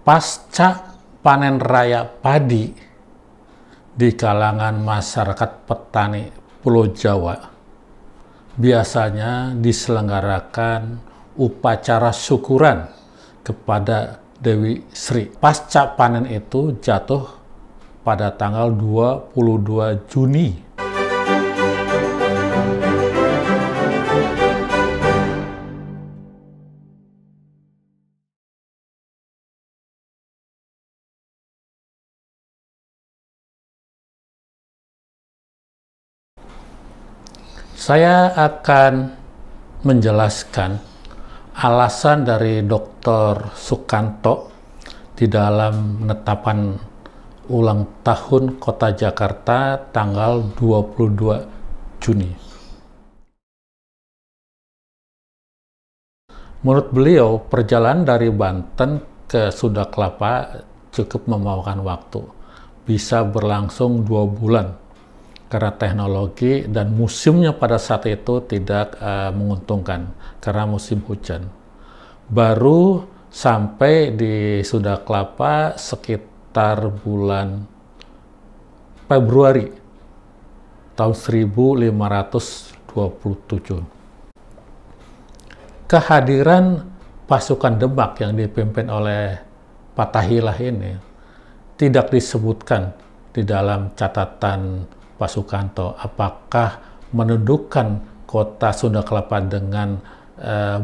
Pasca panen raya padi di kalangan masyarakat petani Pulau Jawa, biasanya diselenggarakan upacara syukuran kepada Dewi Sri. Pasca panen itu jatuh pada tanggal 22 Juni. Saya akan menjelaskan alasan dari Dr. Sukanto di dalam penetapan ulang tahun Kota Jakarta tanggal 22 Juni. Menurut beliau, perjalanan dari Banten ke Sunda Kelapa cukup memakan waktu. Bisa berlangsung 2 bulan. Karena teknologi dan musimnya pada saat itu tidak menguntungkan karena musim hujan. Baru sampai di Sunda Kelapa sekitar bulan Februari tahun 1527. Kehadiran pasukan Demak yang dipimpin oleh Fathaillah ini tidak disebutkan di dalam catatan Pak Sukanto, apakah menundukkan kota Sunda Kelapa dengan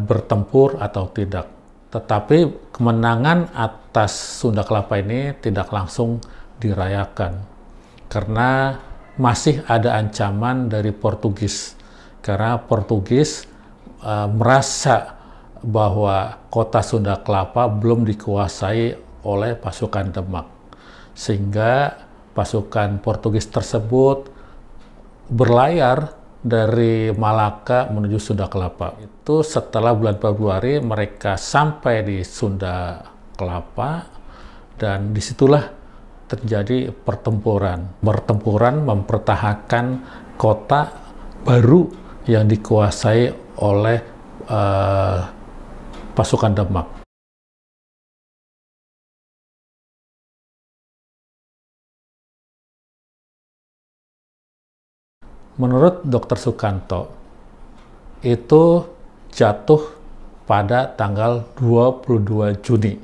bertempur atau tidak. Tetapi kemenangan atas Sunda Kelapa ini tidak langsung dirayakan karena masih ada ancaman dari Portugis, karena Portugis merasa bahwa kota Sunda Kelapa belum dikuasai oleh pasukan Demak, sehingga pasukan Portugis tersebut berlayar dari Malaka menuju Sunda Kelapa. Itu setelah bulan Februari mereka sampai di Sunda Kelapa dan disitulah terjadi pertempuran. Pertempuran mempertahankan kota baru yang dikuasai oleh pasukan Demak. Menurut Dr. Sukanto, itu jatuh pada tanggal 22 Juni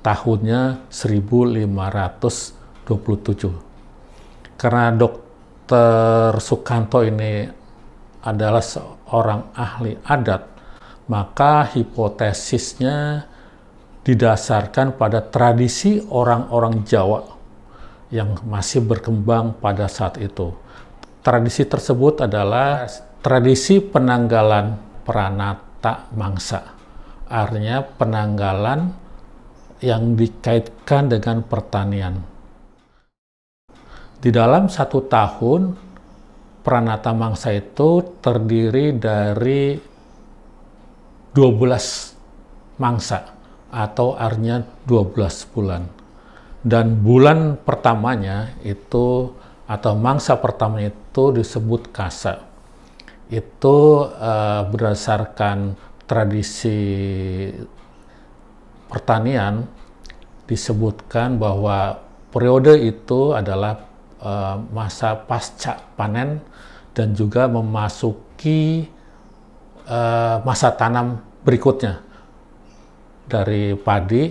tahunnya 1527. Karena Dr. Sukanto ini adalah seorang ahli adat, maka hipotesisnya didasarkan pada tradisi orang-orang Jawa yang masih berkembang pada saat itu. Tradisi tersebut adalah tradisi penanggalan Pranata Mangsa. Artinya penanggalan yang dikaitkan dengan pertanian. Di dalam 1 tahun, Pranata Mangsa itu terdiri dari 12 mangsa atau artinya 12 bulan. Dan bulan pertamanya itu atau mangsa pertama itu disebut Kasa. Itu berdasarkan tradisi pertanian disebutkan bahwa periode itu adalah masa pasca panen dan juga memasuki masa tanam berikutnya. Dari padi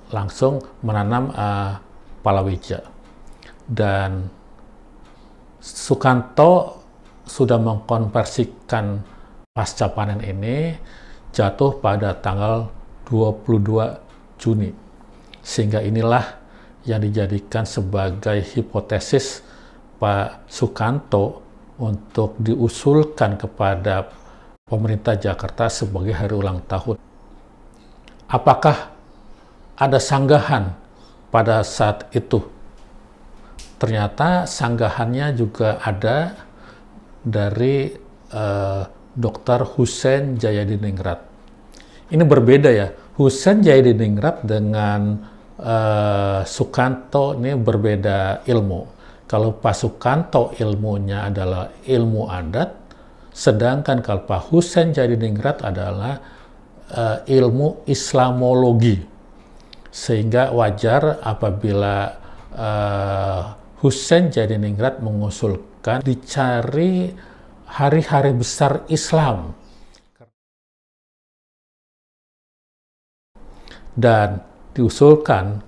langsung menanam palawija. Dan Sukanto sudah mengkonversikan pasca panen ini jatuh pada tanggal 22 Juni. Sehingga inilah yang dijadikan sebagai hipotesis Pak Sukanto untuk diusulkan kepada pemerintah Jakarta sebagai hari ulang tahun. Apakah ada sanggahan pada saat itu? Ternyata sanggahannya juga ada dari Dr. Husein Jayadiningrat. Ini berbeda ya, Husein Jayadiningrat dengan Sukanto ini berbeda ilmu. Kalau Pak Sukanto ilmunya adalah ilmu adat, sedangkan kalau Pak Husein Jayadiningrat adalah ilmu Islamologi. Sehingga wajar apabila Husein Jadiningrat mengusulkan dicari hari-hari besar Islam. Dan diusulkan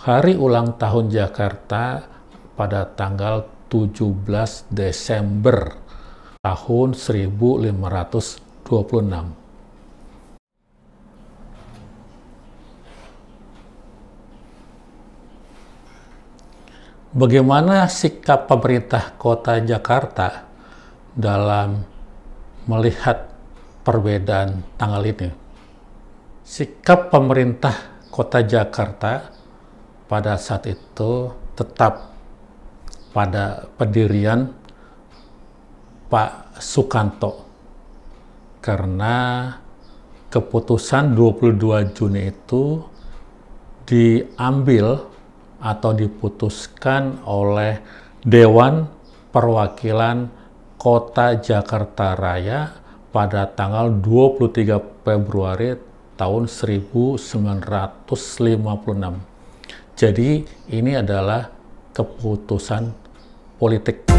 hari ulang tahun Jakarta pada tanggal 17 Desember tahun 1526. Bagaimana sikap pemerintah Kota Jakarta dalam melihat perbedaan tanggal ini? Sikap pemerintah Kota Jakarta pada saat itu tetap pada pendirian Pak Sukanto, karena keputusan 22 Juni itu diambil atau diputuskan oleh Dewan Perwakilan Kota Jakarta Raya pada tanggal 23 Februari tahun 1956. Jadi ini adalah keputusan politik.